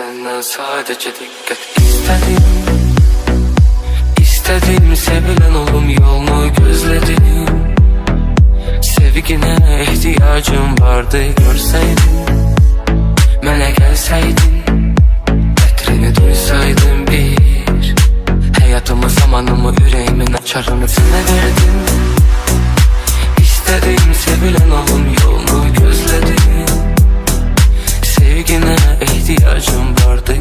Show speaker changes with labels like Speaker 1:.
Speaker 1: Senden sadece dikkat istedim. İstedim sevilen olum, yolunu gözledim. Sevgine ihtiyacım vardı, görseydin. Mənə gəlsəydin, ətrini duysaydın bir. Həyatımı, zamanımı, ürəyimin açarını sənə verdim. İstedim sevilen olum, yolunu gözledim. Sevgine ihtiyacım vardı,